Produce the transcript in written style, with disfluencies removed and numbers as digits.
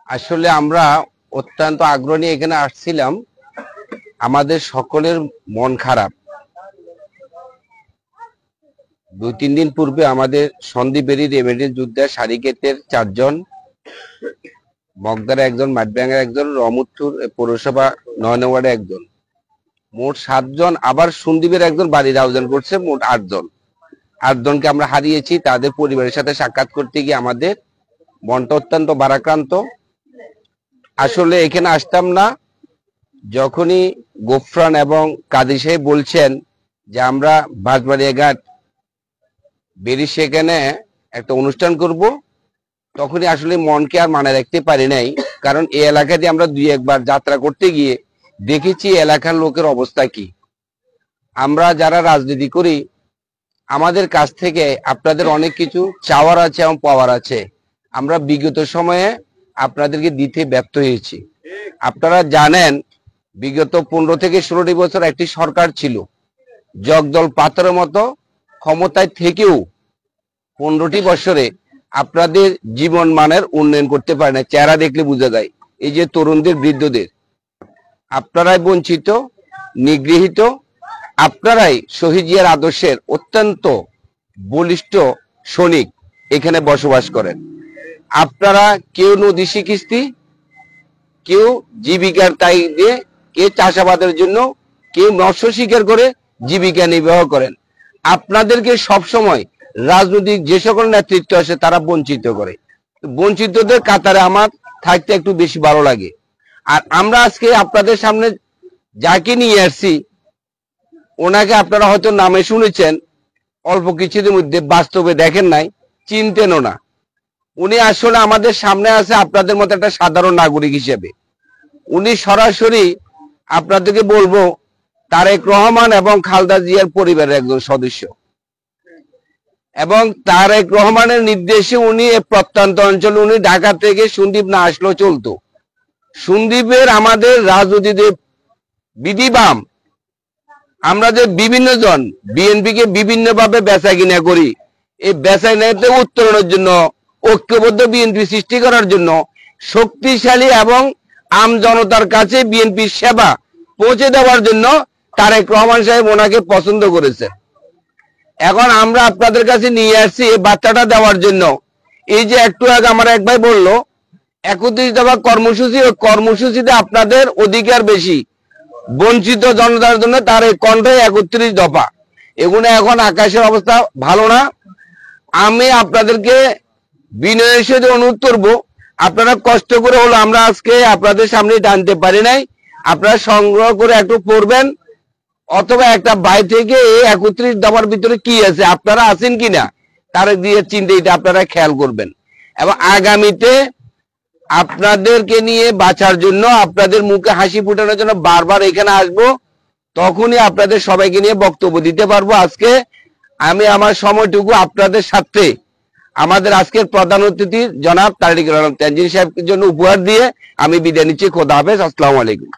আসলে আমরা অত্যন্ত আগ্রহ নিয়ে এখানে আসছিলাম। আমাদের সকলের মন খারাপ। 2-3 দিন পূর্বে আমাদের সন্দ্বীপেরই রেমেডির যুদ্ধের সারিকেতের 4 জন, মগদার একজন, মাঠভাঙ্গার একজন, রহমতপুর পৌরসভা 9 নং ওয়ার্ডে একজন, মোট 7 জন। আবার সন্দ্বীপের একজন বাড়ির আয়োজন করছে, মোট 8 জন। 8 জনকে আমরা হারিয়েছি। তাদের পরিবারের সাথে সাক্ষাৎ করতে গিয়ে আমাদের মনটা অত্যন্ত ভারাক্রান্ত। আসলে এখানে আসতাম না। যখনই গোফরান এবং কাজী সাহেব বলছেন যে আমরা বাঁশবাড়িয়া ঘাট বেরিয়ে সেখানে একটা অনুষ্ঠান করব, তখনই আসলে মনকে আর মানে রাখতে পারি নাই। কারণ এই এলাকা দিয়ে আমরা 2 একবার যাত্রা করতে গিয়ে দেখেছি এলাকার লোকের অবস্থা কি। আমরা যারা রাজনীতি করি, আমাদের কাছ থেকে আপনাদের অনেক কিছু চাওয়ার আছে এবং পাওয়ার আছে। আমরা বিগত সময়ে আপনাদেরকে দিতে ব্যর্থ হয়েছি। আপনারা জানেন বিগত 15 থেকে 16টি বছর একটি সরকার ছিল, জগদল পাথরের মতো ক্ষমতায় থেকেও 15টি বছরে আপনাদের জীবন মানের উন্নয়ন করতে পারে না। চেহারা দেখলে বোঝা যায়। এই যে তরুণদের, বৃদ্ধদের, আপনারাই বঞ্চিত, নিগৃহীত। আপনারাই শহীদ জিয়ার আদর্শের অত্যন্ত বলিষ্ঠ সৈনিক এখানে বসবাস করেন। আপনারা কেউ নদী শিকিস্তি, কেউ জীবিকার তাগিদে, কেউ চাষাবাদের জন্য, কেউ মৎস্য শিকার করে জীবিকা নির্বাহ করেন। আপনাদেরকে সবসময় রাজনৈতিক যে সকল নেতৃত্ব আছে তারা বঞ্চিত করে। বঞ্চিতদের কাতারে আমার থাকতে একটু বেশি ভালো লাগে। আর আমরা আজকে আপনাদের সামনে যাকে নিয়ে আসছি, ওনাকে আপনারা হয়তো নামে শুনেছেন, অল্প কিছুদিনের মধ্যে বাস্তবে দেখেন নাই, চিনতেনও না। উনি আসলে আমাদের সামনে আছে আপনাদের মতো একটা সাধারণ নাগরিক হিসেবে। উনি সরাসরি আপনাদেরকে বলবো তারেক রহমান এবং খালেদা জিয়ার পরিবারের একজন সদস্য, এবং তারেক রহমানের নির্দেশে উনি প্রত্যন্ত অঞ্চলে, উনি ঢাকা থেকে সন্দ্বীপ না আসলেও চলতো। সন্দ্বীপের আমাদের রাজনীতিতে বিধিবাম, আমরা যে বিভিন্ন জন বিএনপিকে বিভিন্ন ভাবে বেচা কিনা করি, এই বেচা কিনাতে উত্তরণের জন্য, ঐক্যবদ্ধ বিএনপি সৃষ্টি করার জন্য, শক্তিশালী এবং আম জনতার কাছে বিএনপির সেবা পৌঁছে দেওয়ার জন্য তারেক রহমান সাহেব ওনাকে পছন্দ করেছেন। এখন আমরা আপনাদের কাছে নিয়ে আসছি এই বার্তাটা দেওয়ার জন্য। এই যে একটু আগে আমার এক ভাই বললো 31 দফা কর্মসূচি, ওই কর্মসূচিতে আপনাদের অধিকার বেশি, বঞ্চিত জনতার জন্য তার এই কণ্ঠে 31 দফা। এগুলো এখন আকাশের অবস্থা ভালো না। আমি আপনাদেরকে বিনয়ের সাথে অনুরোধ করবো, আপনারা কষ্ট করে হলো আমরা আজকে আপনাদের সামনে টানতে পারি নাই, আপনারা সংগ্রহ করে একটু পড়বেন, অথবা একটা বাই থেকে এই 31 দফার ভিতরে কি আছে, আপনারা আছেন কিনা তার দিয়ে চিন্তা, এটা আপনারা খেয়াল করবেন। এবং আগামীতে আপনাদেরকে নিয়ে বাঁচার জন্য, আপনাদের মুখে হাসি ফুটানোর জন্য বারবার এখানে আসবো, তখনই আপনাদের সবাইকে নিয়ে বক্তব্য দিতে পারবো। আজকে আমি আমার সময়টুকু আপনাদের সাথে আমাদের আজকের প্রধান অতিথি জনাব তারেক রহমান তানজিল সাহেবের জন্য উপহার দিয়ে আমি বিদায় নিচ্ছি। খোদা হাফেজ। আসসালামু আলাইকুম।